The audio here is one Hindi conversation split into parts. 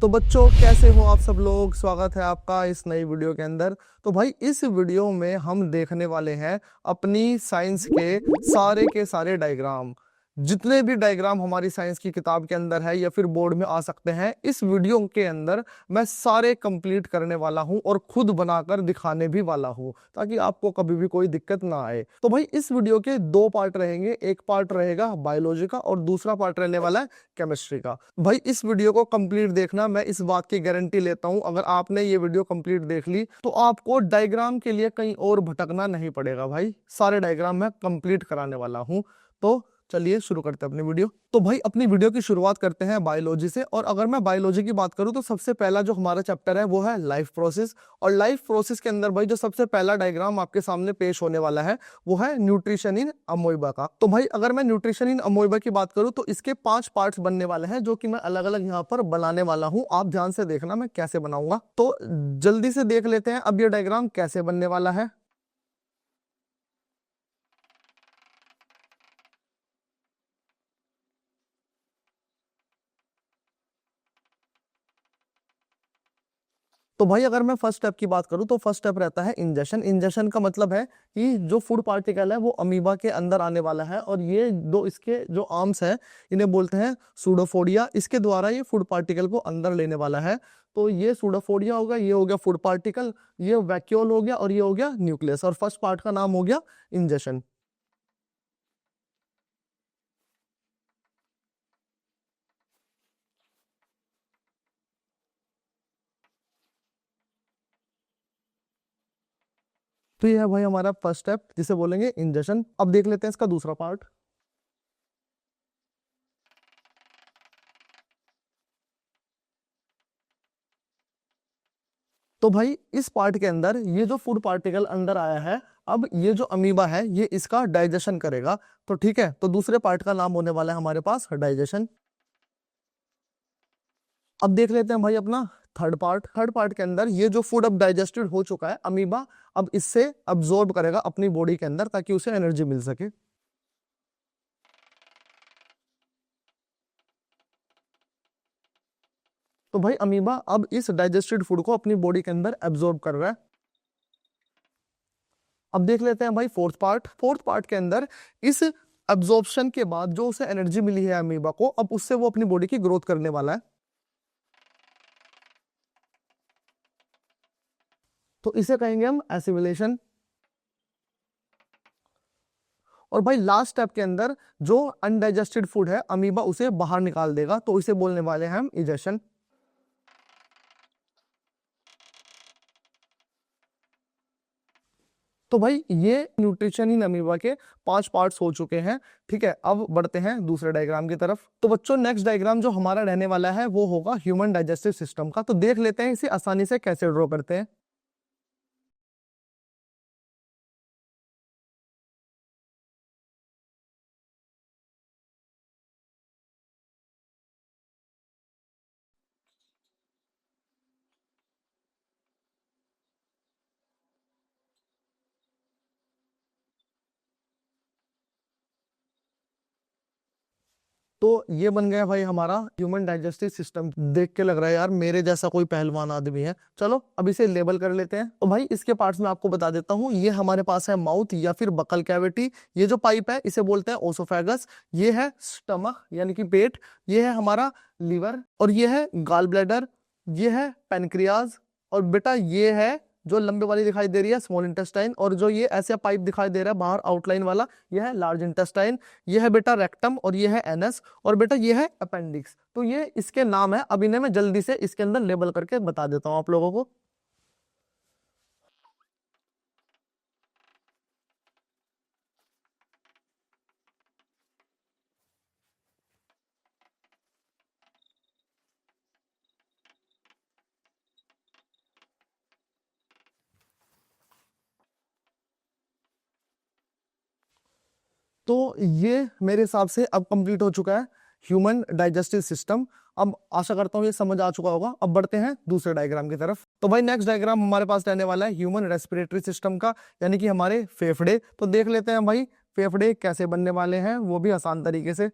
तो बच्चों कैसे हो आप सब लोग। स्वागत है आपका इस नई वीडियो के अंदर। तो भाई इस वीडियो में हम देखने वाले हैं अपनी साइंस के सारे डायग्राम। जितने भी डायग्राम हमारी साइंस की किताब के अंदर है या फिर बोर्ड में आ सकते हैं, इस वीडियो के अंदर मैं सारे कंप्लीट करने वाला हूं और खुद बनाकर दिखाने भी वाला हूं, ताकि आपको कभी भी कोई दिक्कत ना आए। तो भाई इस वीडियो के दो पार्ट रहेंगे, एक पार्ट रहेगा बायोलॉजी का और दूसरा पार्ट रहने वाला है केमिस्ट्री का। भाई इस वीडियो को कंप्लीट देखना, मैं इस बात की गारंटी लेता हूं, अगर आपने ये वीडियो कंप्लीट देख ली तो आपको डायग्राम के लिए कहीं और भटकना नहीं पड़ेगा। भाई सारे डायग्राम मैं कंप्लीट कराने वाला हूं। तो चलिए शुरू करते हैं अपनी वीडियो। तो भाई अपनी वीडियो की शुरुआत करते हैं बायोलॉजी से। और अगर मैं बायोलॉजी की बात करूं तो सबसे पहला जो हमारा चैप्टर है वो है लाइफ प्रोसेस। और लाइफ प्रोसेस के अंदर भाई जो सबसे पहला डायग्राम आपके सामने पेश होने वाला है वो है न्यूट्रिशन इन अमोइबा का। तो भाई अगर मैं न्यूट्रिशन इन अमोइबा की बात करूं तो इसके 5 पार्ट्स बनने वाले हैं, जो कि मैं अलग अलग यहाँ पर बनाने वाला हूं। आप ध्यान से देखना मैं कैसे बनाऊंगा। तो जल्दी से देख लेते हैं अब ये डायग्राम कैसे बनने वाला है। तो भाई अगर मैं फर्स्ट स्टेप की बात करूं तो फर्स्ट स्टेप रहता है इंजेक्शन। इंजेक्शन का मतलब है कि जो फूड पार्टिकल है वो अमीबा के अंदर आने वाला है, और ये दो इसके जो आर्म्स है इन्हें बोलते हैं सूडोफोडिया। इसके द्वारा ये फूड पार्टिकल को अंदर लेने वाला है। तो ये सूडोफोडिया होगा, ये हो गया फूड पार्टिकल, ये वैक्यूल हो गया और ये हो गया न्यूक्लियस। और फर्स्ट पार्ट का नाम हो गया इंजेक्शन। तो ये है भाई हमारा फर्स्ट स्टेप जिसे बोलेंगे इंजेक्शन। अब देख लेते हैं इसका दूसरा पार्ट। तो भाई इस पार्ट के अंदर ये जो फूड पार्टिकल अंदर आया है, अब ये जो अमीबा है ये इसका डाइजेशन करेगा। तो ठीक है, तो दूसरे पार्ट का नाम होने वाला है हमारे पास डाइजेशन। अब देख लेते हैं भाई अपना थर्ड पार्ट। थर्ड पार्ट के अंदर ये जो फूड अब डाइजेस्टेड हो चुका है, अमीबा अब इससे अब्जॉर्ब करेगा अपनी बॉडी के अंदर ताकि उसे एनर्जी मिल सके। तो भाई अमीबा अब इस डाइजेस्टेड फूड को अपनी बॉडी के अंदर एब्जॉर्ब कर रहा है। अब देख लेते हैं भाई फोर्थ पार्ट। फोर्थ पार्ट के अंदर इस एब्जॉर्प्शन के बाद जो उसे एनर्जी मिली है अमीबा को, अब उससे वो अपनी बॉडी की ग्रोथ करने वाला है। तो इसे कहेंगे हम एसिमिलेशन। और भाई लास्ट स्टेप के अंदर जो अनडाइजेस्टेड फूड है अमीबा उसे बाहर निकाल देगा, तो इसे बोलने वाले हैं हम इजेशन। तो भाई ये न्यूट्रिशन इन अमीबा के 5 पार्ट्स हो चुके हैं। ठीक है, अब बढ़ते हैं दूसरे डायग्राम की तरफ। तो बच्चों नेक्स्ट डायग्राम जो हमारा रहने वाला है वो होगा ह्यूमन डाइजेस्टिव सिस्टम का। तो देख लेते हैं इसे आसानी से कैसे ड्रॉ करते हैं। तो ये बन गया भाई हमारा ह्यूमन डाइजेस्टिव सिस्टम। देख के लग रहा है यार मेरे जैसा कोई पहलवान आदमी है। चलो अब इसे लेबल कर लेते हैं। तो भाई इसके पार्ट्स में आपको बता देता हूँ। ये हमारे पास है माउथ या फिर बकल कैविटी। ये जो पाइप है इसे बोलते हैं ओसोफेगस। ये है स्टमक यानी कि पेट। ये है हमारा लीवर और ये है गाल ब्लैडर। ये है पेनक्रियाज। और बेटा ये है जो लंबे वाली दिखाई दे रही है स्मॉल इंटेस्टाइन। और जो ये ऐसा पाइप दिखाई दे रहा है बाहर आउटलाइन वाला, यह है लार्ज इंटेस्टाइन। ये है बेटा रेक्टम और ये है एनस। और बेटा ये है अपेंडिक्स। तो ये इसके नाम है। अब इन्हें मैं जल्दी से इसके अंदर लेबल करके बता देता हूं आप लोगों को। तो ये मेरे हिसाब से अब कंप्लीट हो चुका है ह्यूमन डाइजेस्टिव सिस्टम। अब आशा करता हूँ ये समझ आ चुका होगा। अब बढ़ते हैं दूसरे डायग्राम की तरफ। तो भाई नेक्स्ट डायग्राम हमारे पास रहने वाला है ह्यूमन रेस्पिरेटरी सिस्टम का, यानी कि हमारे फेफड़े। तो देख लेते हैं भाई फेफड़े कैसे बनने वाले हैं, वो भी आसान तरीके से।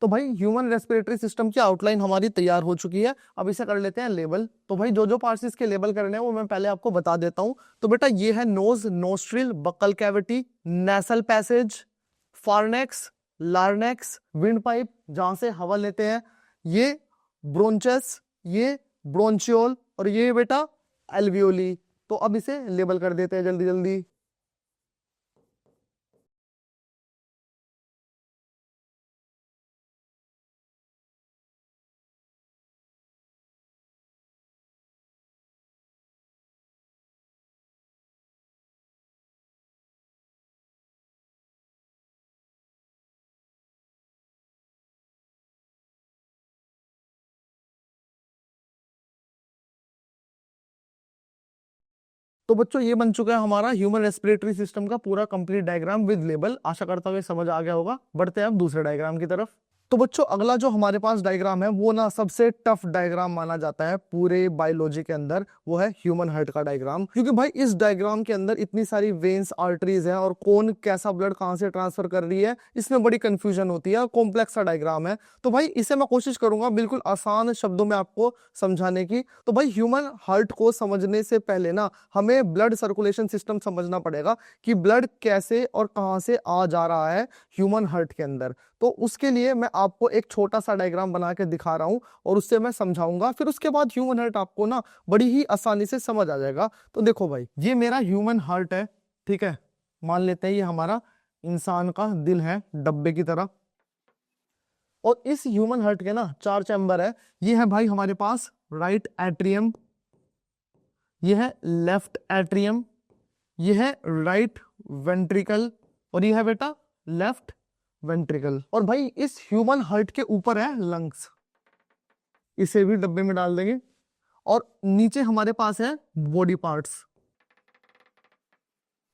तो भाई ह्यूमन रेस्पिरेटरी सिस्टम की आउटलाइन हमारी तैयार हो चुकी है। अब इसे कर लेते हैं लेबल। तो भाई जो जो पार्ट्स इसके लेबल करने हैं वो मैं पहले आपको बता देता हूं। तो बेटा ये है nose, nostril, buccal cavity, nasal passage, pharynx, larynx, windpipe जहां से हवा लेते हैं, ये ब्रोंचस, ये ब्रोंचियोल, और ये बेटा एल्वियोली। तो अब इसे लेबल कर देते हैं जल्दी जल्दी। तो बच्चों ये बन चुका है हमारा ह्यूमन रेस्पिरेटरी सिस्टम का पूरा कंप्लीट डायग्राम विद लेबल। आशा करता हूँ ये समझ आ गया होगा। बढ़ते हैं अब दूसरे डायग्राम की तरफ। तो बच्चों अगला जो हमारे पास डायग्राम है वो ना सबसे टफ डायग्राम माना जाता है पूरे बायोलॉजी के अंदर, वो है ह्यूमन हार्ट का डायग्राम। क्योंकि भाई इस डायग्राम के अंदर इतनी सारी वेन्स, आर्टरीज हैं और कौन कैसा ब्लड कहां से ट्रांसफर कर रही है, इसमें बड़ी कंफ्यूजन होती है। कॉम्प्लेक्स सा डायग्राम है। तो भाई इसे मैं कोशिश करूंगा बिल्कुल आसान शब्दों में आपको समझाने की। तो भाई ह्यूमन हार्ट को समझने से पहले ना हमें ब्लड सर्कुलेशन सिस्टम समझना पड़ेगा कि ब्लड कैसे और कहां से आ जा रहा है ह्यूमन हार्ट के अंदर। तो उसके लिए मैं आपको एक छोटा सा डायग्राम बना के दिखा रहा हूं और उससे मैं समझाऊंगा। फिर उसके बाद ह्यूमन हार्ट आपको ना बड़ी ही आसानी से समझ आ जाएगा। तो देखो भाई ये मेरा ह्यूमन हार्ट है, ठीक है। मान लेते हैं ये हमारा इंसान का दिल है डब्बे की तरह। और इस ह्यूमन हार्ट के ना 4 चैम्बर है। ये है भाई हमारे पास राइट एट्रियम, ये है लेफ्ट एट्रियम, ये है राइट वेंट्रिकल, और ये है बेटा लेफ्ट वेंट्रिकल। और भाई इस ह्यूमन हार्ट के ऊपर है लंग्स, इसे भी डब्बे में डाल देंगे। और नीचे हमारे पास है बॉडी पार्ट्स।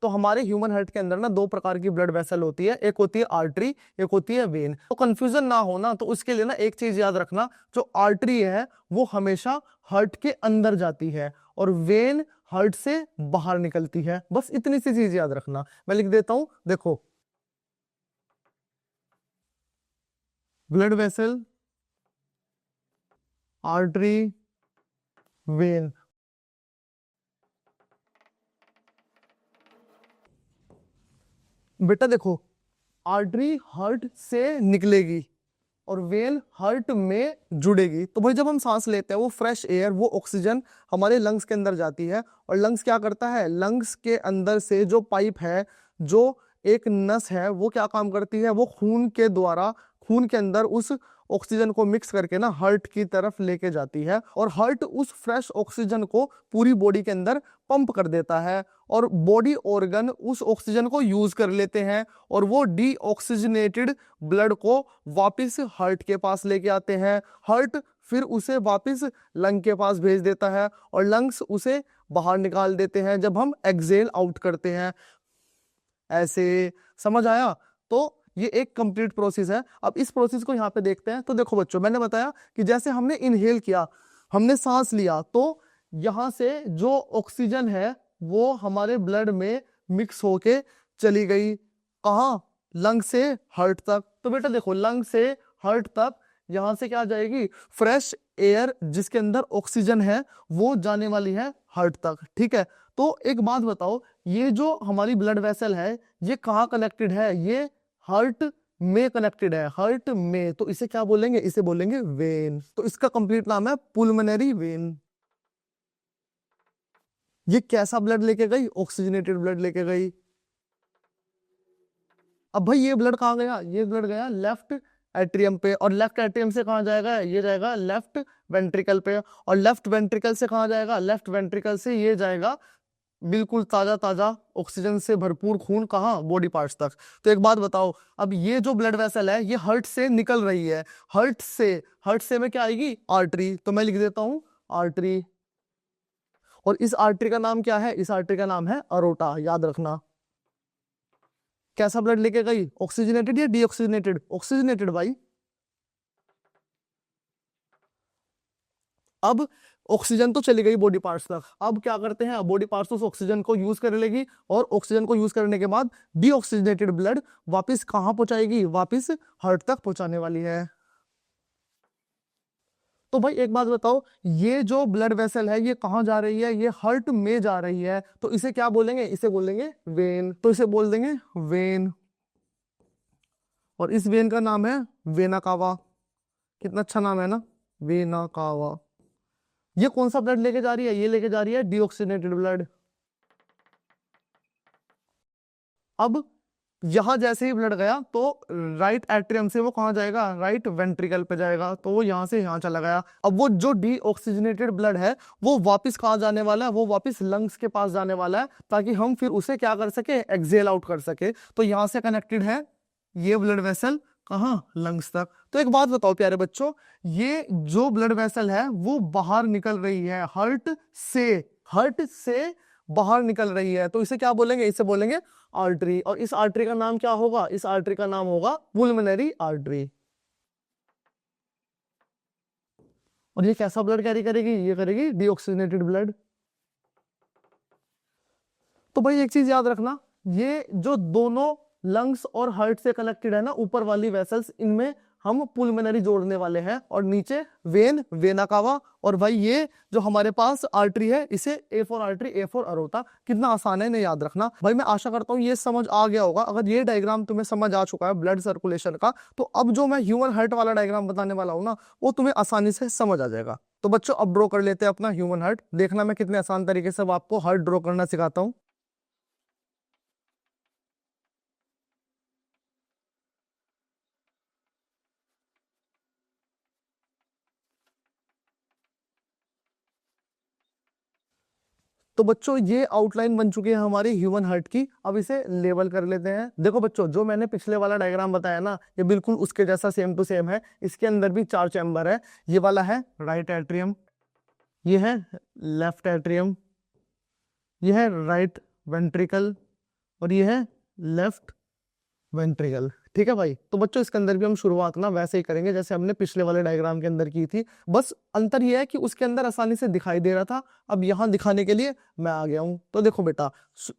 तो हमारे ह्यूमन हार्ट के अंदर ना 2 प्रकार की ब्लड वेसल होती है, एक होती है आर्टरी, एक होती है वेन। तो कंफ्यूजन ना हो ना, तो उसके लिए ना एक चीज याद रखना, जो आर्टरी है वो हमेशा हार्ट के अंदर जाती है और वेन हार्ट से बाहर निकलती है। बस इतनी सी चीज याद रखना। मैं लिख देता हूं, देखो ब्लड वेसल, आर्टरी, वेन। बेटा देखो आर्टरी हार्ट से निकलेगी और वेन हार्ट में जुड़ेगी। तो भाई जब हम सांस लेते हैं वो फ्रेश एयर, वो ऑक्सीजन हमारे लंग्स के अंदर जाती है। और लंग्स क्या करता है, लंग्स के अंदर से जो पाइप है, जो एक नस है, वो क्या काम करती है, वो खून के द्वारा खून के अंदर उस ऑक्सीजन को मिक्स करके ना हार्ट की तरफ लेके जाती है। और हार्ट उस फ्रेश ऑक्सीजन को पूरी बॉडी के अंदर पंप कर देता है और बॉडी ऑर्गन उस ऑक्सीजन को यूज कर लेते हैं और वो डीऑक्सीजनेटेड ब्लड को वापस हार्ट के पास लेके आते हैं। हार्ट फिर उसे वापस लंग के पास भेज देता है और लंग्स उसे बाहर निकाल देते हैं जब हम एक्सेल आउट करते हैं। ऐसे समझ आया? तो ये एक कंप्लीट प्रोसेस है। अब इस प्रोसेस को यहाँ पे देखते हैं। तो देखो बच्चों, मैंने बताया कि जैसे हमने इनहेल किया, हमने सांस लिया, तो यहाँ से जो ऑक्सीजन है वो हमारे ब्लड में मिक्स होके चली गई। कहाँ? लंग से हार्ट तक। तो बेटा देखो लंग से हार्ट तक यहाँ से क्या जाएगी, फ्रेश एयर जिसके अंदर ऑक्सीजन है वो जाने वाली है हार्ट तक, ठीक है। तो एक बात बताओ, ये जो हमारी ब्लड वेसल है ये कहाँ कनेक्टेड है, ये हार्ट में कनेक्टेड है, हार्ट में। तो इसे क्या बोलेंगे, इसे बोलेंगे वेन। तो इसका कंप्लीट नाम है पुल्मोनरी वेन। ये कैसा ब्लड लेके गई, ऑक्सीजनेटेड ब्लड लेके गई। अब भाई ये ब्लड कहाँ गया, ये ब्लड गया लेफ्ट एट्रियम पे, और लेफ्ट एट्रियम से कहाँ जाएगा, ये जाएगा लेफ्ट वेंट्रिकल पे, और लेफ्ट वेंट्रिकल से कहाँ जाएगा, लेफ्ट वेंट्रिकल से ये जाएगा बिल्कुल ताजा ताजा ऑक्सीजन से भरपूर खून कहाँ, बॉडी पार्ट्स तक। तो एक बात बताओ, अब ये जो ब्लड वेसल है ये हार्ट से निकल रही है, हार्ट से में क्या आएगी, आर्टरी। तो मैं लिख देता हूं आर्टरी। और इस आर्टरी का नाम क्या है, इस आर्टरी का नाम है अरोटा, याद रखना। कैसा ब्लड लेके गई, ऑक्सीजनेटेड या डीऑक्सीजनेटेड, ऑक्सीजनेटेड भाई। अब ऑक्सीजन तो चली गई बॉडी पार्ट्स तक, अब क्या करते हैं, बॉडी पार्ट्स उस ऑक्सीजन को यूज कर लेगी और ऑक्सीजन को यूज करने के बाद डीऑक्सीजनेटेड ब्लड वापस कहां पहुंचाएगी, वापस हार्ट तक पहुंचाने वाली है। तो भाई एक बात बताओ, ये जो ब्लड वेसल है ये कहाँ जा रही है? ये हार्ट में जा रही है, तो इसे क्या बोलेंगे? इसे बोलेंगे वेन। तो इसे बोल देंगे वेन, और इस वेन का नाम है वेना कावा। कितना अच्छा नाम है ना, वेना कावा। ये कौन सा ब्लड लेके जा रही है? ये लेके जा रही है डीऑक्सीजनेटेड ब्लड। अब यहां जैसे ही ब्लड गया तो राइट एट्रियम से वो कहाँ जाएगा? राइट वेंट्रिकल पे जाएगा, तो वो यहां से यहां चला गया। अब वो जो डीऑक्सीजनेटेड ब्लड है वो वापस कहाँ जाने वाला है? वो वापस लंग्स के पास जाने वाला है, ताकि हम फिर उसे क्या कर सके? एक्सेल आउट कर सके। तो यहां से कनेक्टेड है ये ब्लड वेसल, कहाँ? लंग्स तक। तो एक बात बताओ प्यारे बच्चों, ये जो ब्लड वेसल है वो बाहर निकल रही है हार्ट से, हार्ट से बाहर निकल रही है, तो इसे क्या बोलेंगे? इसे बोलेंगे आर्टरी। और इस आर्टरी का नाम क्या होगा? इस आर्टरी का नाम होगा पुल्मोनरी आर्टरी। और ये कैसा ब्लड कैरी करेगी? ये करेगी डीऑक्सीजनेटेड ब्लड। तो भाई एक चीज याद रखना, ये जो दोनों लंग्स और हार्ट से कनेक्टेड है ना, ऊपर वाली वेसल्स, इनमें हम पुल्मोनरी जोड़ने वाले हैं, और नीचे वेन, वेना कावा। और भाई ये जो हमारे पास आर्टरी है, इसे A for artery, A for aorta. कितना आसान है इन्हें याद रखना। भाई मैं आशा करता हूँ ये समझ आ गया होगा। अगर ये डायग्राम तुम्हें समझ आ चुका है ब्लड सर्कुलेशन का, तो अब जो मैं ह्यूमन हार्ट वाला डायग्राम बताने वाला हूँ ना, वो तुम्हें आसानी से समझ आ जाएगा। तो बच्चों अब ड्रॉ कर लेते हैं अपना ह्यूमन हार्ट। देखना मैं कितने आसान तरीके से आपको हार्ट ड्रॉ करना सिखाता हूँ। तो बच्चों ये आउटलाइन बन चुकी है हमारी ह्यूमन हार्ट की। अब इसे लेबल कर लेते हैं। देखो बच्चों, जो मैंने पिछले वाला डायग्राम बताया ना, ये बिल्कुल उसके जैसा सेम टू सेम है। इसके अंदर भी 4 चैम्बर है। ये वाला है राइट एट्रियम, ये है लेफ्ट एट्रियम, ये है राइट वेंट्रिकल, और ये है लेफ्ट वेंट्रिकल। ठीक है भाई। तो बच्चों इसके अंदर भी हम शुरुआत ना वैसे ही करेंगे जैसे हमने पिछले वाले डायग्राम के अंदर की थी। बस अंतर यह है कि उसके अंदर आसानी से दिखाई दे रहा था, अब यहाँ दिखाने के लिए मैं आ गया हूँ। तो देखो बेटा,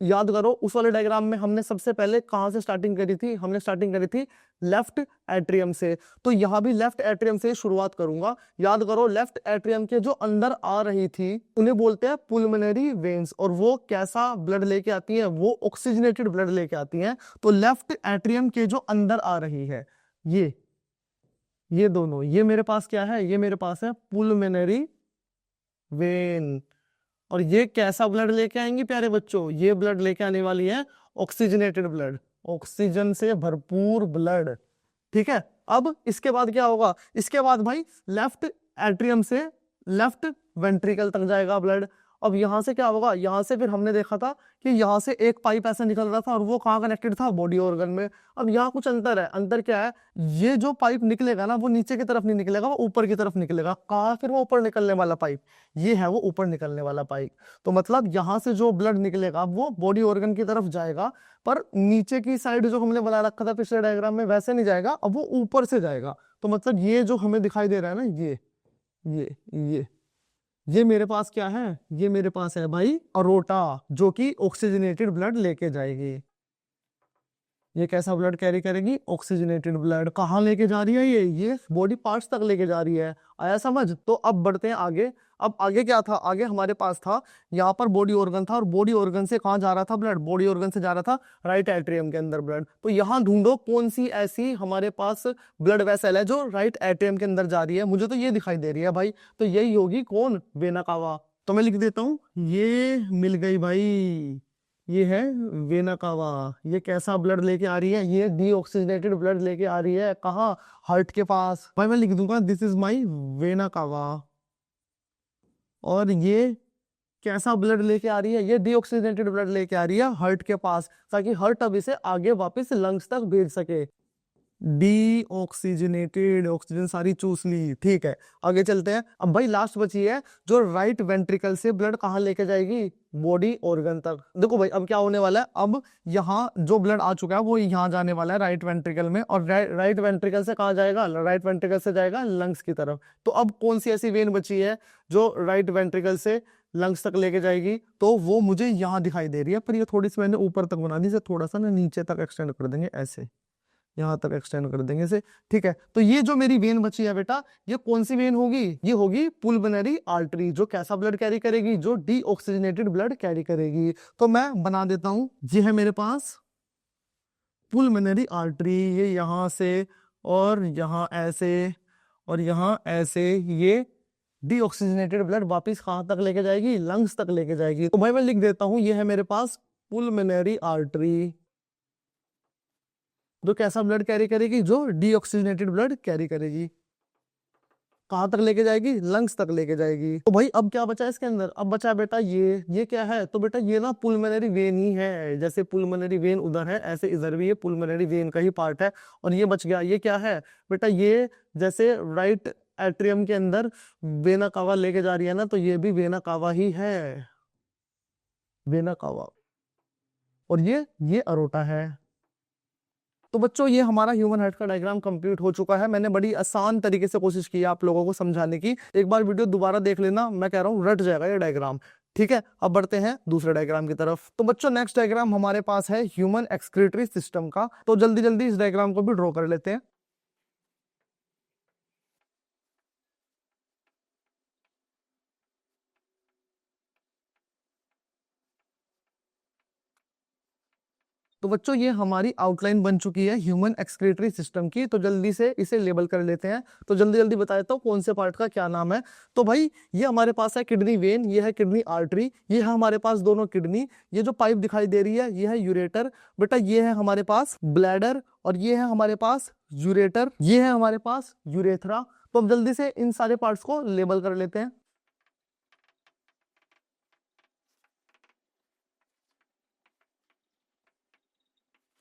याद करो उस वाले डायग्राम में हमने सबसे पहले कहाँ से स्टार्टिंग करी थी? हमने स्टार्टिंग करी थी लेफ्ट एट्रियम से। तो यहाँ भी लेफ्ट एट्रियम से शुरुआत करूंगा। याद करो, लेफ्ट एट्रियम के जो अंदर आ रही थी उन्हें बोलते हैं पुल्मोनरी वेन्स। और वो कैसा ब्लड लेके आती है? वो ऑक्सीजनेटेड ब्लड लेके आती है। तो लेफ्ट एट्रियम के जो अंदर आ रही है, ये दोनों, ये मेरे पास क्या है? ये मेरे पास है पुल्मोनरी वेन। और ये कैसा ब्लड लेके आएंगे प्यारे बच्चों? ये ब्लड लेके आने वाली है ऑक्सीजनेटेड ब्लड, ऑक्सीजन से भरपूर ब्लड। ठीक है। अब इसके बाद क्या होगा? इसके बाद भाई लेफ्ट एट्रियम से लेफ्ट वेंट्रिकल तक जाएगा ब्लड। अब यहां से क्या होगा? यहां से फिर हमने देखा था कि यहां से एक पाइप ऐसा निकल रहा था, और वो कहाँ कनेक्टेड था? बॉडी ऑर्गन में। अब यहाँ कुछ अंतर है। अंतर क्या है? ये जो पाइप निकलेगा ना, वो नीचे की तरफ नहीं निकलेगा, वो ऊपर की तरफ निकलेगा। कहाँ? फिर वो ऊपर निकलने वाला पाइप, ये है वो ऊपर निकलने वाला पाइप। तो मतलब यहाँ से जो ब्लड निकलेगा वो बॉडी ऑर्गन की तरफ जाएगा, पर नीचे की साइड जो हमने बना रखा था पिछले डायग्राम में वैसे नहीं जाएगा, अब वो ऊपर से जाएगा। तो मतलब ये जो हमें दिखाई दे रहा है ना, ये ये ये मेरे पास क्या है? ये मेरे पास है भाई अरोटा, जो कि ऑक्सीजनेटेड ब्लड लेके जाएगी। ये कैसा ब्लड कैरी करेगी? Oxygenated blood. कहाँ लेके जा रही है? ये बॉडी पार्ट्स तक लेके जा रही है। आया समझ? तो अब बढ़ते हैं आगे। अब आगे क्या था? आगे हमारे पास था, यहाँ पर बॉडी ऑर्गन था, और बॉडी ऑर्गन से कहाँ जा रहा था ब्लड? बॉडी ऑर्गन से जा रहा था राइट एट्रियम के अंदर ब्लड। तो यहाँ ढूंढो कौन सी ऐसी हमारे पास ब्लड वेसल है जो राइट एट्रियम के अंदर जा रही है। मुझे तो ये दिखाई दे रही है भाई, तो यही होगी कौन? Vena cava. तो मैं लिख देता हूँ, ये मिल गई भाई, ये है वेना कावा। ये कैसा ब्लड लेके आ रही है? ये डीऑक्सीजनेटेड ब्लड लेके आ रही है। कहाँ? हार्ट के पास। भाई मैं लिख दूंगा this is my vena cava. और ये कैसा ब्लड लेके आ रही है? ये डीऑक्सीजनेटेड ब्लड लेके आ रही है हार्ट के पास, ताकि हार्ट अब इसे आगे वापस लंग्स तक भेज सके। डीऑक्सीजनेटेड, ऑक्सीजन सारी चूस ली। ठीक है, आगे चलते हैं। अब भाई लास्ट बची है जो राइट वेंट्रिकल से ब्लड कहाँ लेके जाएगी? बॉडी ऑर्गन तक। देखो भाई अब क्या होने वाला है, अब यहाँ जो ब्लड आ चुका है वो यहाँ जाने वाला है राइट वेंट्रिकल में, और राइट वेंट्रिकल से कहाँ जाएगा? राइट वेंट्रिकल से जाएगा लंग्स की तरफ। तो अब कौन सी ऐसी वेन बची है जो राइट वेंट्रिकल से लंग्स तक लेके जाएगी? तो वो मुझे यहाँ दिखाई दे रही है, पर ये थोड़ी सी मैंने ऊपर तक बना दी, इसे थोड़ा सा ना नीचे तक एक्सटेंड कर देंगे ऐसे। यहाँ तक एक्सटेंड कर देंगे इसे। ठीक है, तो ये जो मेरी वेन बची है बेटा, ये कौन सी वेन होगी? ये होगी पुल्मोनरी आर्टरी, जो कैसा ब्लड कैरी करेगी? जो डीऑक्सीजनेटेड ब्लड कैरी करेगी। तो मैं बना देता हूं, ये है मेरे पास पुल्मोनरी आर्टरी, ये यहाँ से और यहाँ ऐसे और यहाँ ऐसे, ये डीऑक्सीजनेटेड ब्लड वापस कहाँ तक लेके जाएगी? लंग्स तक लेके जाएगी। तो भाई मैं लिख देता हूं, ये है मेरे पास पुल्मोनरी आर्टरी, जो कैसा ब्लड कैरी करेगी? जो डीऑक्सीजनेटेड ब्लड कैरी करेगी। कहाँ तक लेके जाएगी? लंग्स तक लेके जाएगी। तो भाई अब क्या बचा इसके अंदर? अब बचा बेटा ये क्या है? तो बेटा ये ना पुल्मोनरी वेन ही है। जैसे पुल्मोनरी वेन उधर है, ऐसे इधर भी ये पुल्मोनरी वेन का ही पार्ट है। और ये बच गया, ये क्या है बेटा? ये जैसे राइट एट्रियम के अंदर वेना कावा लेके जा रही है ना, तो ये भी वेना कावा ही है, वेना कावा। और ये अरोटा है। तो बच्चों ये हमारा ह्यूमन हार्ट का डायग्राम कंप्लीट हो चुका है। मैंने बड़ी आसान तरीके से कोशिश की है आप लोगों को समझाने की। एक बार वीडियो दोबारा देख लेना, मैं कह रहा हूँ रट जाएगा ये डायग्राम। ठीक है, अब बढ़ते हैं दूसरे डायग्राम की तरफ। तो बच्चों नेक्स्ट डायग्राम हमारे पास है ह्यूमन एक्सक्रीटरी सिस्टम का। तो जल्दी जल्दी इस डायग्राम को भी ड्रॉ कर लेते हैं। तो बच्चों ये हमारी आउटलाइन बन चुकी है ह्यूमन एक्सक्रीटरी सिस्टम की। तो जल्दी से इसे लेबल कर लेते हैं। तो जल्दी जल्दी बता देता हूँ कौन से पार्ट का क्या नाम है। तो भाई ये हमारे पास है किडनी वेन, ये है किडनी आर्टरी, ये है हमारे पास दोनों किडनी, ये जो पाइप दिखाई दे रही है ये है यूरेटर बेटा, ये है हमारे पास ब्लैडर, और ये है हमारे पास यूरेटर, ये है हमारे पास यूरेथ्रा। तो अब जल्दी से इन सारे पार्ट्स को लेबल कर लेते हैं।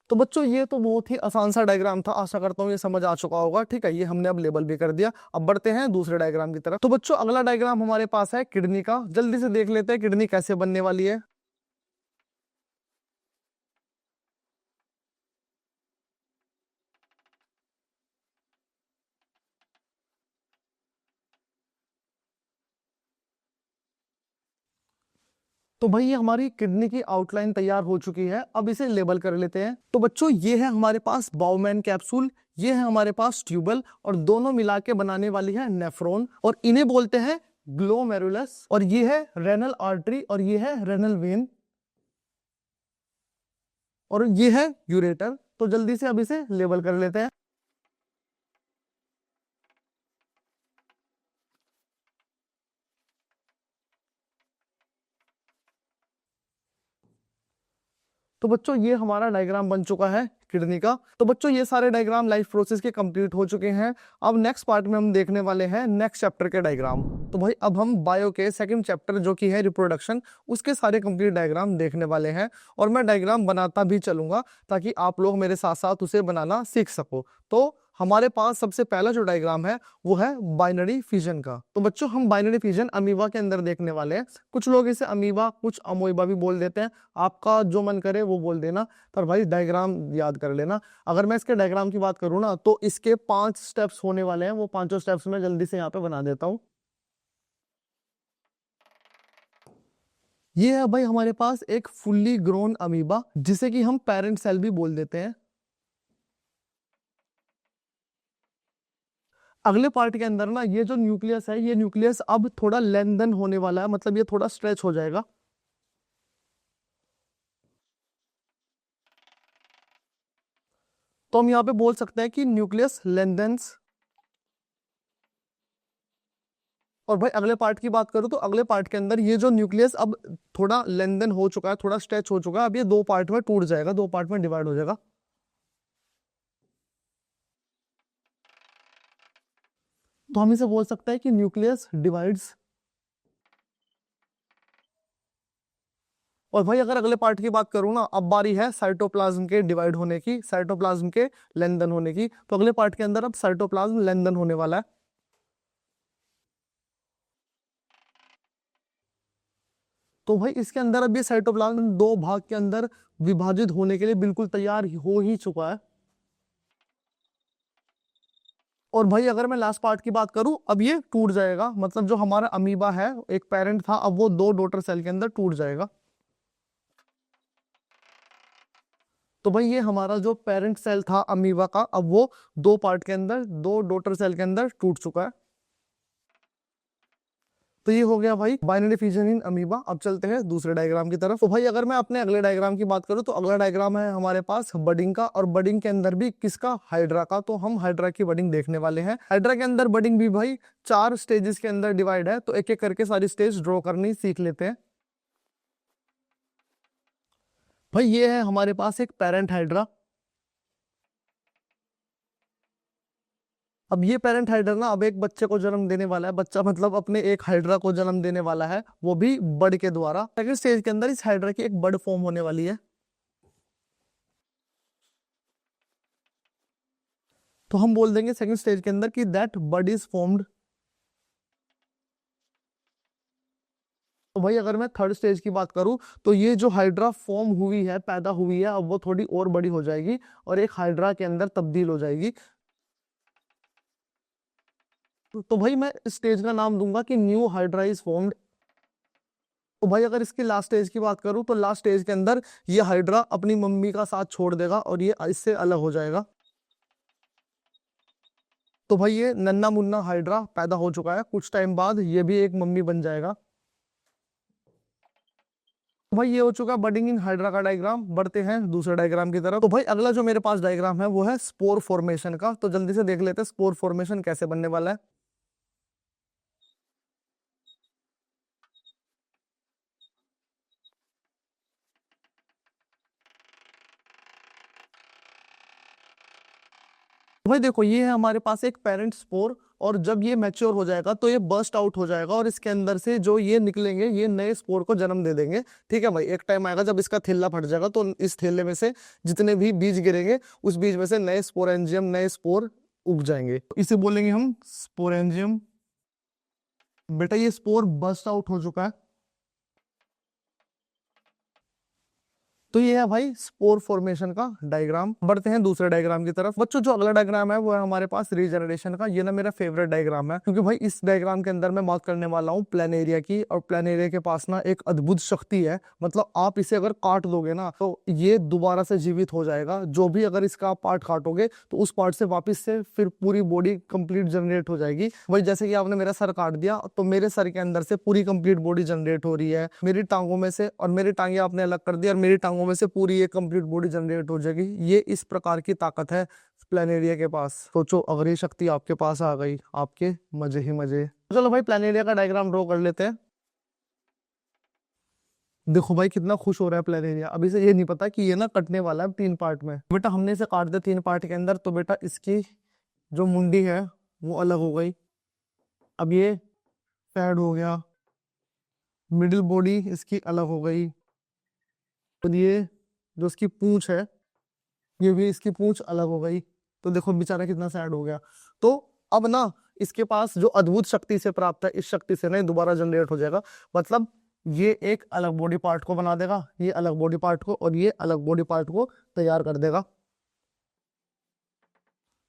तो बच्चों ये तो बहुत ही आसान सा डायग्राम था, आशा करता हूँ ये समझ आ चुका होगा। ठीक है, ये हमने अब लेबल भी कर दिया। अब बढ़ते हैं दूसरे डायग्राम की तरफ। तो बच्चों अगला डायग्राम हमारे पास है किडनी का। जल्दी से देख लेते हैं किडनी कैसे बनने वाली है। तो भाई ये हमारी किडनी की आउटलाइन तैयार हो चुकी है। अब इसे लेबल कर लेते हैं। तो बच्चों ये है हमारे पास बाउमैन कैप्सूल, ये है हमारे पास ट्यूबल, और दोनों मिला के बनाने वाली है नेफ्रॉन, और इन्हें बोलते हैं ग्लोमेरुलस। और ये है रेनल आर्टरी, और ये है रेनल वेन, और ये है यूरेटर। तो जल्दी से अब इसे लेबल कर लेते हैं। तो बच्चों ये हमारा डायग्राम बन चुका है किडनी का। तो बच्चों ये सारे डायग्राम लाइफ प्रोसेस के कंप्लीट हो चुके हैं। अब नेक्स्ट पार्ट में हम देखने वाले हैं नेक्स्ट चैप्टर के डायग्राम। तो भाई अब हम बायो के सेकंड चैप्टर जो कि है रिप्रोडक्शन, उसके सारे कंप्लीट डायग्राम देखने वाले हैं। और मैं डायग्राम बनाता भी चलूंगा ताकि आप लोग मेरे साथ साथ उसे बनाना सीख सको। तो हमारे पास सबसे पहला जो डायग्राम है वो है बाइनरी फिजन का। तो बच्चों हम बाइनरी फिजन अमीबा के अंदर देखने वाले हैं। कुछ लोग इसे अमीबा, कुछ अमोइबा भी बोल देते हैं, आपका जो मन करे वो बोल देना, पर भाई डायग्राम याद कर लेना। अगर मैं इसके डायग्राम की बात करूँ ना, तो इसके 5 स्टेप्स होने वाले हैं। वो 5 स्टेप्स मैं जल्दी से यहाँ पे बना देता हूँ। ये है भाई हमारे पास एक फुल्ली ग्रोन अमीबा, जिसे कि हम पेरेंट सेल भी बोल देते हैं। अगले पार्ट के अंदर ना ये जो न्यूक्लियस है, ये न्यूक्लियस अब थोड़ा लेंथन होने वाला है, मतलब ये थोड़ा स्ट्रेच हो जाएगा। तो हम यहाँ पे बोल सकते हैं कि न्यूक्लियस लेंथन्स। और भाई अगले पार्ट की बात करूं तो अगले पार्ट के अंदर ये जो न्यूक्लियस अब थोड़ा लेंथन हो चुका है, थोड़ा स्ट्रेच हो चुका है, अब ये 2 पार्ट में टूट जाएगा, 2 पार्ट में डिवाइड हो जाएगा। तो हम इसे बोल सकते हैं कि न्यूक्लियस डिवाइड्स। और भाई अगर अगले पार्ट की बात करूं ना, अब बारी है साइटोप्लाज्म के डिवाइड होने की, साइटोप्लाज्म के लेंथन होने की। तो अगले पार्ट के अंदर अब साइटोप्लाज्म लेंथन होने वाला है। तो भाई इसके अंदर अब ये साइटोप्लाज्म 2 भाग के अंदर विभाजित होने के लिए बिल्कुल तैयार हो ही चुका है। और भाई अगर मैं लास्ट पार्ट की बात करूं, अब ये टूट जाएगा, मतलब जो हमारा अमीबा है, एक पेरेंट था, अब वो 2 डॉटर सेल के अंदर टूट जाएगा। तो भाई ये हमारा जो पेरेंट सेल था अमीबा का, अब वो दो पार्ट के अंदर, दो डॉटर सेल के अंदर टूट चुका है। तो ये हो गया भाई बाइनरी फिजन इन अमीबा। अब चलते हैं दूसरे डायग्राम की तरफ। तो भाई अगर मैं अपने अगले डायग्राम की बात करूं तो अगला डायग्राम है हमारे पास बडिंग का, और बडिंग के अंदर भी किसका, हाइड्रा का। तो हम हाइड्रा की बडिंग देखने वाले हैं। हाइड्रा के अंदर बडिंग भी भाई 4 स्टेजेस के अंदर डिवाइड है, तो एक एक करके सारी स्टेज ड्रॉ करनी सीख लेते हैं। भाई ये है हमारे पास एक पेरेंट हाइड्रा। अब ये पेरेंट हाइड्रा ना अब एक बच्चे को जन्म देने वाला है। बच्चा मतलब अपने एक हाइड्रा को जन्म देने वाला है, वो भी बर्ड के द्वारा। सेकंड स्टेज के अंदर इस हाइड्रा की एक बर्ड फॉर्म होने वाली है। तो हम बोल देंगे सेकंड स्टेज के अंदर कि दैट बर्ड इज फॉर्म्ड। तो भाई अगर मैं थर्ड स्टेज की बात करूं तो ये जो हाइड्रा फॉर्म हुई है, पैदा हुई है, अब वो थोड़ी और बड़ी हो जाएगी और एक हाइड्रा के अंदर तब्दील हो जाएगी। तो भाई मैं इस स्टेज का नाम दूंगा कि न्यू हाइड्रा इज फॉर्म्ड। तो भाई अगर इसकी लास्ट स्टेज की बात करूं तो लास्ट स्टेज के अंदर ये हाइड्रा अपनी मम्मी का साथ छोड़ देगा और ये इससे अलग हो जाएगा। तो भाई ये नन्ना मुन्ना हाइड्रा पैदा हो चुका है। कुछ टाइम बाद ये भी एक मम्मी बन जाएगा। तो भाई ये हो चुका बडिंग इन हाइड्रा का डायग्राम। बढ़ते हैं दूसरे डायग्राम की तरफ। तो भाई अगला जो मेरे पास डायग्राम है वो है स्पोर फॉर्मेशन का। तो जल्दी से देख लेते हैं स्पोर फॉर्मेशन कैसे बनने वाला है। तो भाई देखो ये है हमारे पास एक पेरेंट स्पोर, और जब ये मैच्योर हो जाएगा तो ये बर्स्ट आउट हो जाएगा और इसके अंदर से जो ये निकलेंगे ये नए स्पोर को जन्म दे देंगे। ठीक है भाई, एक टाइम आएगा जब इसका थैला फट जाएगा तो इस थैले में से जितने भी बीज गिरेंगे उस बीज में से नए स्पोरेंजियम, नए स्पोर उग जाएंगे। इसे बोलेंगे हम स्पोरेंजियम। बेटा ये स्पोर बर्स्ट आउट हो चुका है। तो ये है भाई स्पोर फॉर्मेशन का डायग्राम। बढ़ते हैं दूसरे डायग्राम की तरफ। बच्चों जो अगला डायग्राम है वो है हमारे पास रीजनरेशन का। ये ना मेरा फेवरेट डायग्राम है, क्योंकि भाई इस डायग्राम के अंदर मैं बात करने वाला हूँ प्लानेरिया की। और प्लानेरिया के पास ना एक अद्भुत शक्ति है, मतलब आप इसे अगर काट दोगे ना तो ये दोबारा से जीवित हो जाएगा। जो भी अगर इसका आप पार्ट काटोगे तो उस पार्ट से वापस से फिर पूरी बॉडी कंप्लीट जनरेट हो जाएगी। वही जैसे कि आपने मेरा सर काट दिया तो मेरे सर के अंदर से पूरी कंप्लीट बॉडी जनरेट हो रही है। मेरी टांगों में से, और मेरी टांगे आपने अलग कर दी और मेरी टांगों में से पूरी ये कंप्लीट बॉडी जनरेट हो जाएगी। ये इस प्रकार की ताकत है प्लानेरिया के पास। सोचो अगर ये शक्ति आपके पास आ गई, आपके मजे ही मजे। चलो भाई प्लानेरिया का डायग्राम ड्रॉ कर लेते हैं। देखो भाई कितना खुश हो रहा है प्लानेरिया। अभी से ये नहीं पता कि ये ना कटने वाला है 3 पार्ट में। बेटा हमने इसे काट दिया 3 पार्ट के अंदर, तो बेटा इसकी जो मुंडी है वो अलग हो गई। अब ये पैड हो गया, मिडिल बॉडी इसकी अलग हो गई, और ये जो इसकी पूंछ है ये भी इसकी पूंछ अलग हो गई। तो देखो बेचारा कितना सैड हो गया। तो अब ना इसके पास जो अद्भुत शक्ति से प्राप्त है, इस शक्ति से ना ये दोबारा जनरेट हो जाएगा। मतलब ये एक अलग बॉडी पार्ट को बना देगा, ये अलग बॉडी पार्ट को, और ये अलग बॉडी पार्ट को तैयार कर देगा।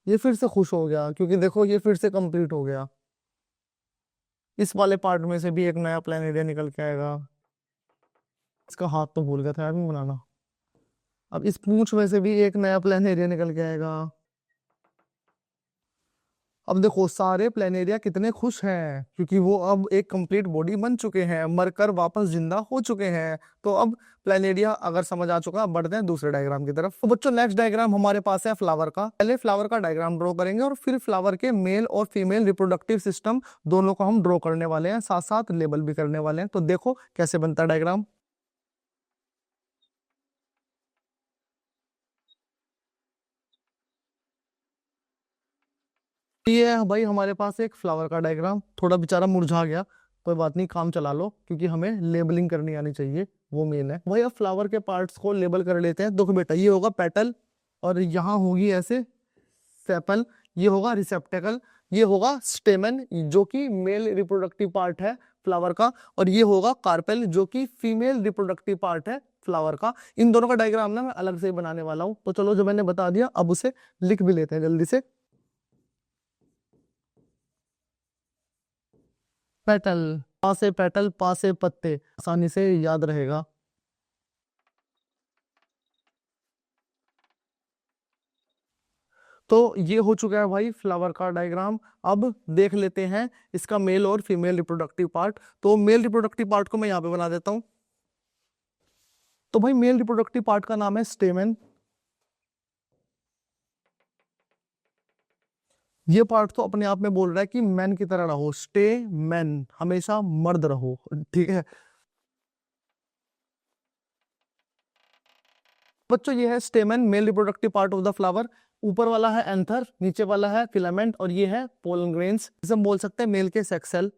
ये फिर से खुश हो गया क्योंकि देखो ये फिर से कंप्लीट हो गया। इस वाले पार्ट में से भी एक नया प्लानेरिया निकल के आएगा। इसका हाथ तो भूल गया था यार मैं बनाना। अब इस पूंछ में से भी एक नया प्लानेरिया निकल के आएगा। अब देखो सारे प्लेनेरिया कितने खुश हैं, क्योंकि वो अब एक कंप्लीट बॉडी बन चुके हैं, मरकर वापस जिंदा हो चुके हैं। तो अब प्लेनेरिया अगर समझ आ चुका, अब बढ़ते हैं दूसरे डायग्राम की तरफ। तो बच्चों नेक्स्ट डायग्राम हमारे पास है फ्लावर का। पहले फ्लावर का डायग्राम ड्रॉ करेंगे और फिर फ्लावर के मेल और फीमेल रिप्रोडक्टिव सिस्टम दोनों को हम ड्रॉ करने वाले हैं, साथ साथ लेबल भी करने वाले हैं। तो देखो कैसे बनता है डायग्राम। ये है भाई हमारे पास एक फ्लावर का डायग्राम। थोड़ा बेचारा मुरझा गया, कोई बात नहीं, काम चला लो, क्योंकि हमें लेबलिंग करनी आनी चाहिए, वो मेन है भाई। अब फ्लावर के पार्ट्स को लेबल कर लेते हैं। देखो बेटा ये होगा पेटल, और यहाँ होगी ऐसे सेपल, ये होगा रिसेप्टेकल, ये होगा स्टेमन जो कि मेल रिप्रोडक्टिव पार्ट है फ्लावर का, और ये होगा कार्पेल जो कि फीमेल रिप्रोडक्टिव पार्ट है फ्लावर का। इन दोनों का डायग्राम ना मैं अलग से ही बनाने वाला हूँ। तो चलो जो मैंने बता दिया अब उसे लिख भी लेते हैं जल्दी से। पेटल, पा से पेटल, पा से पत्ते, आसानी से याद रहेगा। तो ये हो चुका है भाई फ्लावर का डायग्राम। अब देख लेते हैं इसका मेल और फीमेल रिप्रोडक्टिव पार्ट। तो मेल रिप्रोडक्टिव पार्ट को मैं यहाँ पे बना देता हूँ। तो भाई मेल रिप्रोडक्टिव पार्ट का नाम है स्टेमेन। ये पार्ट तो अपने आप में बोल रहा है कि मैन की तरह रहो, स्टे मैन, हमेशा मर्द रहो, ठीक है। बच्चों ये है stamen, male reproductive part of the flower. ऊपर वाला है एंथर, नीचे वाला है फिलामेंट, और ये है पोलन ग्रेन्स। इसे हम बोल सकते हैं मेल के सेक्स सेल।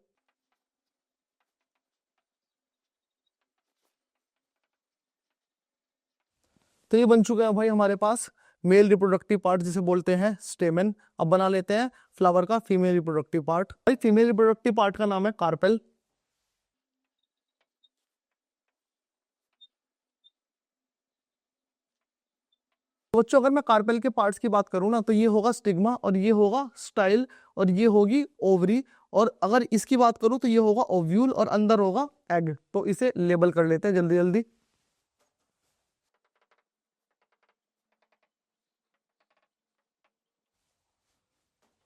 तो ये बन चुका है भाई हमारे पास मेल रिप्रोडक्टिव पार्ट जिसे बोलते हैं स्टेमेन। अब बना लेते हैं फ्लावर का फीमेल रिप्रोडक्टिव पार्ट। भाई फीमेल रिप्रोडक्टिव पार्ट का नाम है कार्पेल। तो बच्चों अगर मैं कार्पेल के पार्ट्स की बात करूं ना, तो ये होगा स्टिग्मा, और ये होगा स्टाइल, और ये होगी ओवरी, और अगर इसकी बात करूं तो ये होगा ओव्यूल, और अंदर होगा एग। तो इसे लेबल कर लेते हैं जल्दी जल्दी।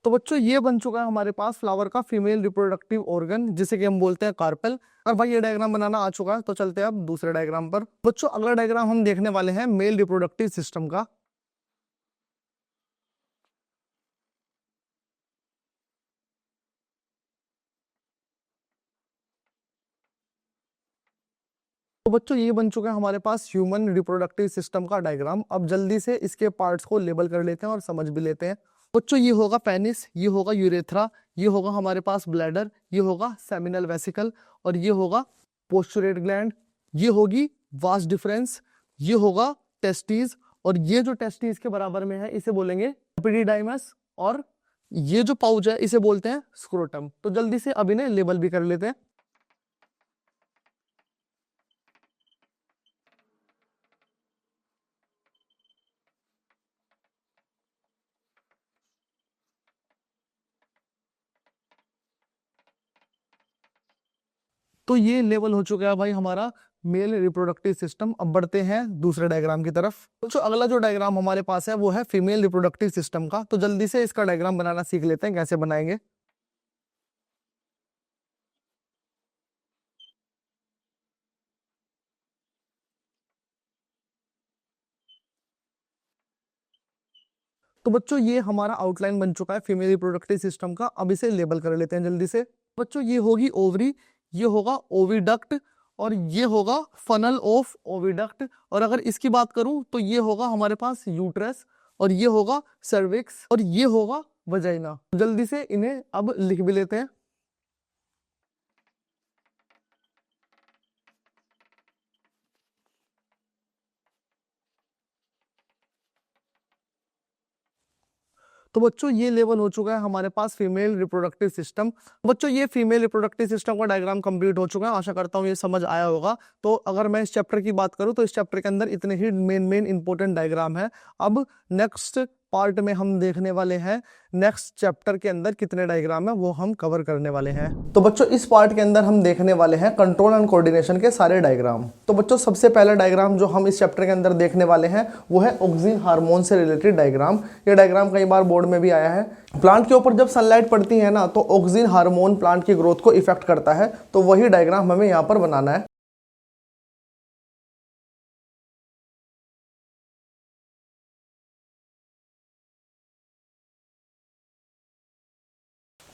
तो बच्चों ये बन चुका है हमारे पास फ्लावर का फीमेल रिप्रोडक्टिव ऑर्गन, जिसे कि हम बोलते हैं कार्पेल। और भाई ये डायग्राम बनाना आ चुका है, तो चलते हैं अब दूसरे डायग्राम पर। बच्चों अगला डायग्राम हम देखने वाले हैं मेल रिप्रोडक्टिव सिस्टम का। तो बच्चों ये बन चुका है हमारे पास ह्यूमन रिप्रोडक्टिव सिस्टम का डायग्राम। अब जल्दी से इसके पार्ट्स को लेबल कर लेते हैं और समझ भी लेते हैं। बच्चों ये होगा पेनिस, ये होगा यूरेथ्रा, ये होगा हमारे पास ब्लैडर, ये होगा सेमिनल वेसिकल, और ये होगा पोस्चुरेट ग्लैंड, ये होगी वास डिफरेंस, ये होगा टेस्टीज, और ये जो टेस्टीज के बराबर में है इसे बोलेंगे एपिडिडाइमस, और ये जो पाउच है इसे बोलते हैं स्क्रोटम। तो जल्दी से अब इन्हें लेबल भी कर लेते हैं। तो ये लेवल हो चुका है भाई हमारा मेल रिप्रोडक्टिव सिस्टम। अब बढ़ते हैं दूसरे डायग्राम की तरफ। तो अगला जो डायग्राम हमारे पास है वो है फीमेल रिप्रोडक्टिव सिस्टम का। तो जल्दी से इसका डायग्राम बनाना सीख लेते हैं, कैसे बनाएंगे। तो बच्चों ये हमारा आउटलाइन बन चुका है फीमेल रिप्रोडक्टिव सिस्टम का। अब इसे लेबल कर लेते हैं जल्दी से। बच्चों ये होगी ओवरी, ये होगा ओविडक्ट, और ये होगा फनल ऑफ ओविडक्ट, और अगर इसकी बात करूं तो ये होगा हमारे पास यूट्रस, और ये होगा सर्विक्स, और ये होगा वजाइना। जल्दी से इन्हें अब लिख भी लेते हैं। तो बच्चों ये लेवल हो चुका है हमारे पास फीमेल रिप्रोडक्टिव सिस्टम। बच्चों ये फीमेल रिप्रोडक्टिव सिस्टम का डायग्राम कंप्लीट हो चुका है। आशा करता हूँ ये समझ आया होगा। तो अगर मैं इस चैप्टर की बात करूँ तो इस चैप्टर के अंदर इतने ही मेन मेन इंपॉर्टेंट डायग्राम है। अब नेक्स्ट पार्ट में हम देखने वाले हैं नेक्स्ट चैप्टर के अंदर कितने डायग्राम है वो हम कवर करने वाले हैं। तो बच्चों इस पार्ट के अंदर हम देखने वाले हैं कंट्रोल एंड कोऑर्डिनेशन के सारे डायग्राम। तो बच्चों सबसे पहला डायग्राम जो हम इस चैप्टर के अंदर देखने वाले हैं वो है ऑक्सिन हार्मोन से रिलेटेड डायग्राम। ये डायग्राम कई बार बोर्ड में भी आया है। प्लांट के ऊपर जब सनलाइट पड़ती है ना, तो ऑक्सिन हार्मोन प्लांट की ग्रोथ को इफेक्ट करता है। तो वही डायग्राम हमें यहाँ पर बनाना है।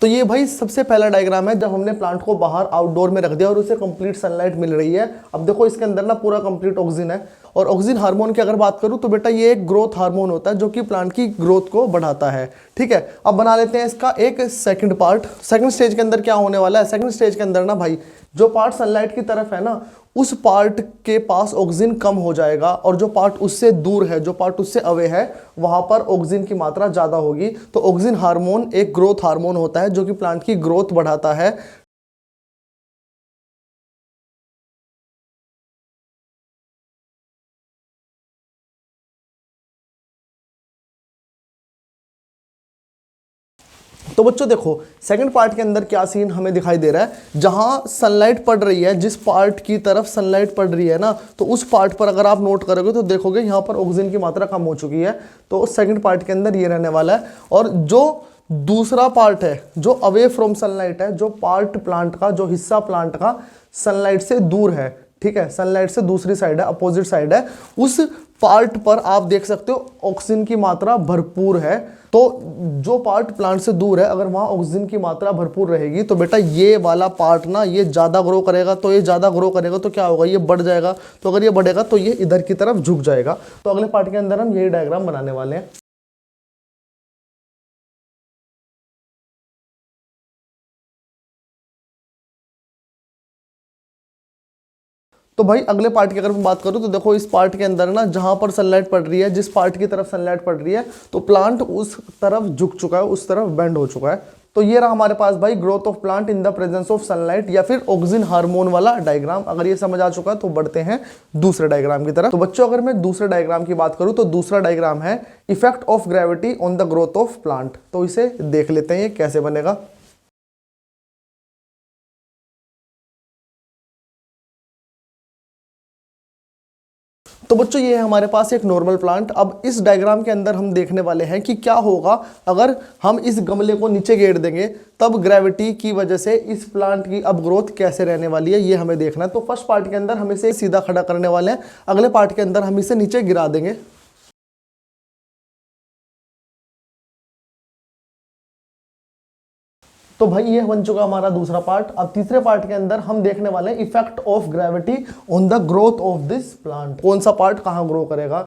तो ये भाई सबसे पहला डायग्राम है जब हमने प्लांट को बाहर आउटडोर में रख दिया और उसे कंप्लीट सनलाइट मिल रही है। अब देखो इसके अंदर ना पूरा कंप्लीट ऑक्सीजन है। और ऑक्सीजन हार्मोन की अगर बात करूं तो बेटा ये एक ग्रोथ हार्मोन होता है जो कि प्लांट की ग्रोथ को बढ़ाता है। ठीक है, अब बना लेते हैं इसका एक सेकंड पार्ट। सेकंड स्टेज के अंदर क्या होने वाला है, सेकंड स्टेज के अंदर ना भाई जो पार्ट सनलाइट की तरफ है ना, उस पार्ट के पास ऑक्सीजन कम हो जाएगा, और जो पार्ट उससे दूर है, जो पार्ट उससे अवे है, वहां पर ऑक्सीजन की मात्रा ज्यादा होगी। तो ऑक्सीजन हार्मोन एक ग्रोथ हार्मोन होता है जो कि प्लांट की ग्रोथ बढ़ाता है। तो बच्चों देखो सेकंड पार्ट के अंदर क्या सीन हमें दिखाई दे रहा है, जहां सनलाइट पड़ रही है, जिस पार्ट की तरफ सनलाइट पड़ रही है ना, तो उस पार्ट पर अगर आप नोट करोगे तो देखोगे यहां पर ऑक्सीजन की मात्रा कम हो चुकी है। तो सेकंड पार्ट के अंदर ये रहने वाला है। और जो दूसरा पार्ट है जो अवे फ्रॉम सनलाइट है, जो पार्ट प्लांट का, जो हिस्सा प्लांट का सनलाइट से दूर है, ठीक है, सनलाइट से दूसरी साइड है, अपोजिट साइड है, उस पार्ट पर आप देख सकते हो ऑक्सीजन की मात्रा भरपूर है। तो जो पार्ट प्लांट से दूर है, अगर वहां ऑक्सीजन की मात्रा भरपूर रहेगी तो बेटा ये वाला पार्ट ना ये ज्यादा ग्रो करेगा। तो ये ज्यादा ग्रो करेगा तो क्या होगा, ये बढ़ जाएगा। तो अगर ये बढ़ेगा तो ये इधर की तरफ झुक जाएगा। तो अगले पार्ट के अंदर हम यही डायग्राम बनाने वाले हैं। तो भाई अगले पार्ट की अगर मैं बात करूं तो देखो इस पार्ट के अंदर ना जहां पर सनलाइट पड़ रही है, जिस पार्ट की तरफ सनलाइट पड़ रही है, तो प्लांट उस तरफ झुक चुका है, उस तरफ बेंड हो चुका है। तो ये रहा हमारे पास भाई growth of plant in the presence of sunlight या फिर ऑक्सीजन हार्मोन वाला डायग्राम। अगर ये समझ आ चुका है तो बढ़ते हैं दूसरे डायग्राम की तरफ। तो बच्चों अगर मैं दूसरे डायग्राम की बात करूं तो दूसरा डायग्राम है effect of gravity on the growth of plant. तो इसे देख लेते हैं ये कैसे बनेगा। तो बच्चों ये है हमारे पास एक नॉर्मल प्लांट। अब इस डायग्राम के अंदर हम देखने वाले हैं कि क्या होगा अगर हम इस गमले को नीचे गेड़ देंगे, तब ग्रेविटी की वजह से इस प्लांट की अब ग्रोथ कैसे रहने वाली है, ये हमें देखना है। तो फर्स्ट पार्ट के अंदर हम इसे सीधा खड़ा करने वाले हैं, अगले पार्ट के अंदर हम इसे नीचे गिरा देंगे। तो भाई ये बन चुका हमारा दूसरा पार्ट। अब तीसरे पार्ट के अंदर हम देखने वाले हैं effect of gravity on the growth of this plant. कौन सा पार्ट कहां ग्रो करेगा।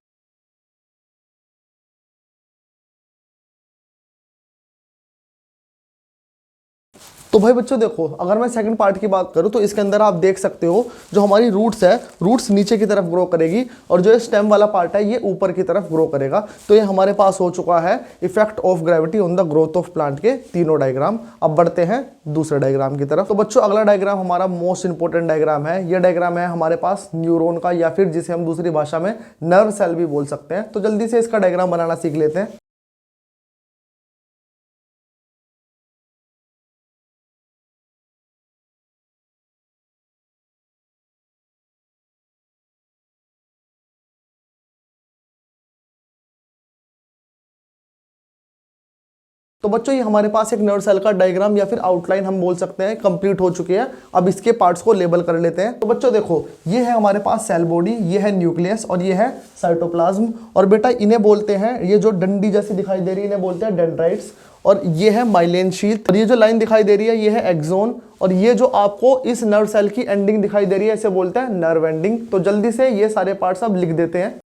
तो भाई बच्चों देखो अगर मैं सेकंड पार्ट की बात करूं तो इसके अंदर आप देख सकते हो जो हमारी रूट्स है, रूट्स नीचे की तरफ ग्रो करेगी और जो स्टेम वाला पार्ट है ये ऊपर की तरफ ग्रो करेगा। तो ये हमारे पास हो चुका है effect of gravity on the growth of plant के तीनों डायग्राम। अब बढ़ते हैं दूसरे डायग्राम की तरफ। तो बच्चों अगला डायग्राम हमारा मोस्ट इंपोर्टेंट डायग्राम है। यह डायग्राम है हमारे पास न्यूरॉन का, या फिर जिसे हम दूसरी भाषा में नर्व सेल भी बोल सकते हैं। तो जल्दी से इसका डायग्राम बनाना सीख लेते हैं। तो बच्चों ये हमारे पास एक नर्व सेल का डायग्राम या फिर आउटलाइन हम बोल सकते हैं कंप्लीट हो चुकी है। अब इसके पार्ट्स को लेबल कर लेते हैं। तो बच्चों देखो ये है हमारे पास सेल बॉडी, ये है न्यूक्लियस और ये है साइटोप्लाज्म। और बेटा इन्हें बोलते हैं, ये जो डंडी जैसी दिखाई दे रही है इन्हें बोलते हैं डेंड्राइट्स। और ये है माइलेन शीथ और ये जो लाइन दिखाई दे रही है ये है एक्सोन। और ये जो आपको इस नर्व सेल की एंडिंग दिखाई दे रही है इसे बोलते हैं नर्व एंडिंग। तो जल्दी से ये सारे पार्ट्स अब लिख देते हैं।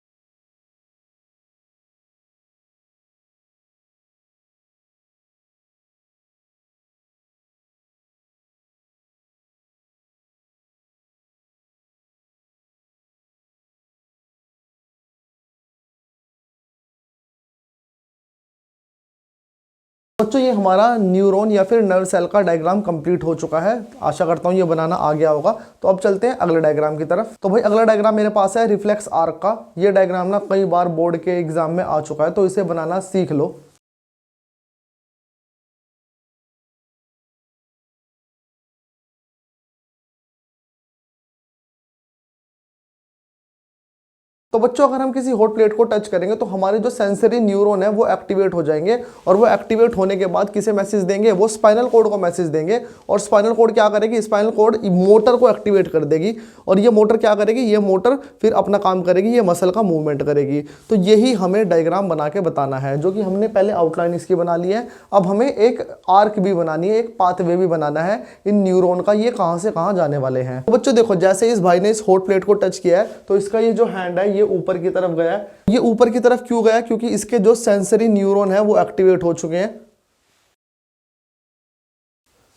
बच्चों ये हमारा न्यूरॉन या फिर नर्व सेल का डायग्राम कंप्लीट हो चुका है। आशा करता हूँ ये बनाना आ गया होगा। तो अब चलते हैं अगले डायग्राम की तरफ। तो भाई अगला डायग्राम मेरे पास है रिफ्लेक्स आर्क का। ये डायग्राम ना कई बार बोर्ड के एग्जाम में आ चुका है, तो इसे बनाना सीख लो। तो बच्चों अगर हम किसी हॉट प्लेट को टच करेंगे तो हमारे जो सेंसरी न्यूरॉन है वो एक्टिवेट हो जाएंगे और वो एक्टिवेट होने के बाद किसे मैसेज देंगे, वो स्पाइनल कोड को मैसेज देंगे। और स्पाइनल कोड क्या करेगी, स्पाइनल कोड मोटर को एक्टिवेट कर देगी और ये मोटर क्या करेगी, ये मोटर फिर अपना काम करेगी, ये मसल का मूवमेंट करेगी। तो यही हमें डायग्राम बना के बताना है, जो कि हमने पहले आउटलाइन इसकी बना ली है। अब हमें एक आर्क भी बनानी है, एक पाथवे भी बनाना है इन न्यूरॉन का, ये कहाँ से कहाँ जाने वाले हैं। तो बच्चों देखो जैसे इस भाई ने इस हॉट प्लेट को टच किया है तो इसका ये जो हैंड है ये ऊपर की तरफ गया। ये ऊपर की तरफ क्यों गया, क्योंकि इसके जो सेंसरी न्यूरॉन है वो एक्टिवेट हो चुके हैं।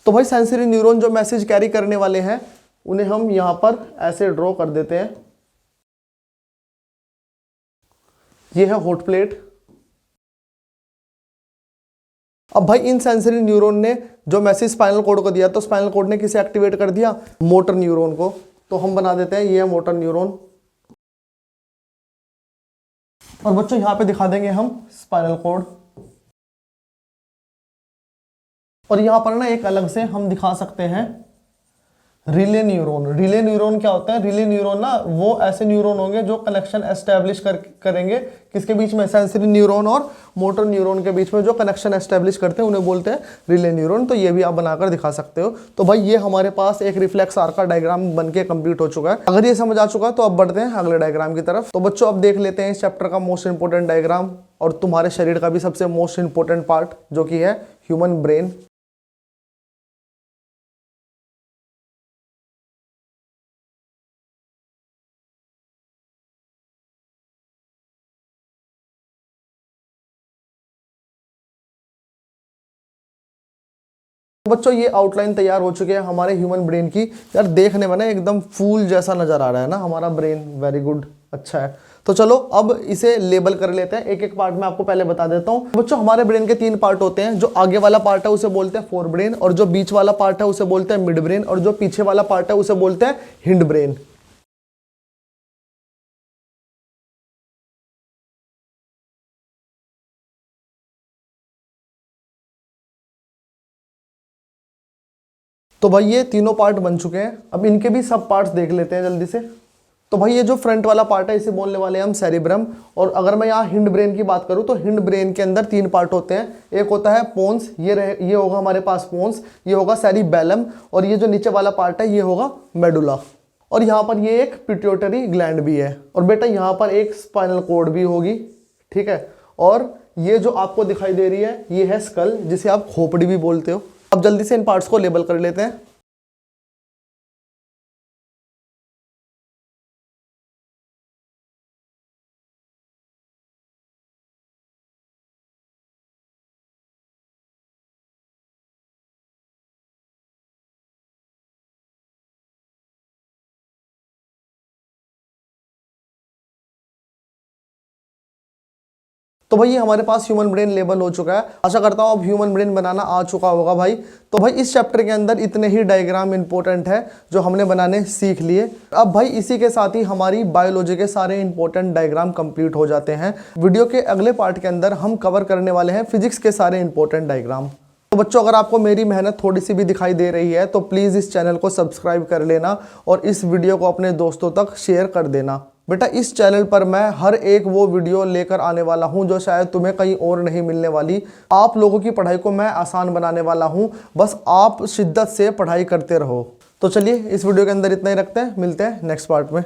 तो भाई सेंसरी न्यूरॉन जो मैसेज कैरी करने वाले हैं उन्हें हम यहां पर ऐसे ड्रॉ कर देते हैं। ये है हॉट प्लेट। अब भाई इन सेंसरी न्यूरॉन ने जो मैसेज स्पाइनल कोड को दिया तो स्पाइनल कोड ने किसे एक्टिवेट कर दिया, मोटर न्यूरॉन को। तो हम बना देते हैं ये है मोटर न्यूरॉन। और बच्चों यहां पे दिखा देंगे हम स्पाइनल कोड। और यहाँ पर ना एक अलग से हम दिखा सकते हैं रिले न्यूरॉन। रिले न्यूरॉन क्या होता है? रिले न्यूरॉन ना वो ऐसे न्यूरॉन होंगे जो कनेक्शन एस्टेब्लिश करेंगे किसके बीच में? सेंसरी न्यूरॉन और मोटर न्यूरॉन के बीच में जो कनेक्शन एस्टेब्लिश करते हैं उन्हें बोलते हैं रिले न्यूरॉन। तो ये भी आप बनाकर दिखा सकते हो। तो भाई ये हमारे पास एक रिफ्लेक्स आर्क का डायग्राम बन के कंप्लीट हो चुका है। अगर ये समझ आ चुका तो अब बढ़ते हैं अगले डायग्राम की तरफ। तो बच्चों अब देख लेते हैं इस चैप्टर का मोस्ट इंपोर्टेंट डायग्राम और तुम्हारे शरीर का भी सबसे मोस्ट इंपोर्टेंट पार्ट जो कि है ह्यूमन ब्रेन। बच्चों ये आउटलाइन तैयार हो चुके हैं हमारे ह्यूमन ब्रेन की। यार देखने में ना एकदम फूल जैसा नजर आ रहा है ना हमारा ब्रेन। वेरी गुड, अच्छा है। तो चलो अब इसे लेबल कर लेते हैं। एक एक पार्ट में आपको पहले बता देता हूँ। बच्चों हमारे ब्रेन के 3 पार्ट होते हैं। जो आगे वाला पार्ट है उसे बोलते हैं फोर ब्रेन, और जो बीच वाला पार्ट है उसे बोलते हैं मिड ब्रेन, और जो पीछे वाला पार्ट है उसे बोलते हैं हिंड ब्रेन। तो भाई ये तीनों पार्ट बन चुके हैं। अब इनके भी सब पार्ट्स देख लेते हैं जल्दी से। तो भाई ये जो फ्रंट वाला पार्ट है इसे बोलने वाले हैं हम सेरिब्रम। और अगर मैं यहाँ हिंड ब्रेन की बात करूँ तो हिंड ब्रेन के अंदर 3 पार्ट होते हैं। एक होता है पोन्स, ये होगा हमारे पास पोन्स, ये होगा सेरिबेलम, और ये जो नीचे वाला पार्ट है ये होगा मेडुला। और यहाँ पर ये एक पिट्यूटरी ग्लैंड भी है। और बेटा यहाँ पर एक स्पाइनल कॉर्ड भी होगी, ठीक है। और ये जो आपको दिखाई दे रही है ये है स्कल, जिसे आप खोपड़ी भी बोलते हो। अब जल्दी से इन पार्ट्स को लेबल कर लेते हैं। तो भाई ये हमारे पास ह्यूमन ब्रेन लेबल हो चुका है। आशा करता हूँ अब ह्यूमन ब्रेन बनाना आ चुका होगा भाई। तो भाई इस चैप्टर के अंदर इतने ही डायग्राम इंपॉर्टेंट है जो हमने बनाने सीख लिए। अब भाई इसी के साथ ही हमारी बायोलॉजी के सारे इंपॉर्टेंट डायग्राम कंप्लीट हो जाते हैं। वीडियो के अगले पार्ट के अंदर हम कवर करने वाले हैं फिजिक्स के सारे इंपॉर्टेंट डायग्राम। तो बच्चों अगर आपको मेरी मेहनत थोड़ी सी भी दिखाई दे रही है तो प्लीज़ इस चैनल को सब्सक्राइब कर लेना और इस वीडियो को अपने दोस्तों तक शेयर कर देना। बेटा इस चैनल पर मैं हर एक वो वीडियो लेकर आने वाला हूं जो शायद तुम्हें कहीं और नहीं मिलने वाली। आप लोगों की पढ़ाई को मैं आसान बनाने वाला हूं, बस आप शिद्दत से पढ़ाई करते रहो। तो चलिए इस वीडियो के अंदर इतना ही रखते हैं, मिलते हैं नेक्स्ट पार्ट में।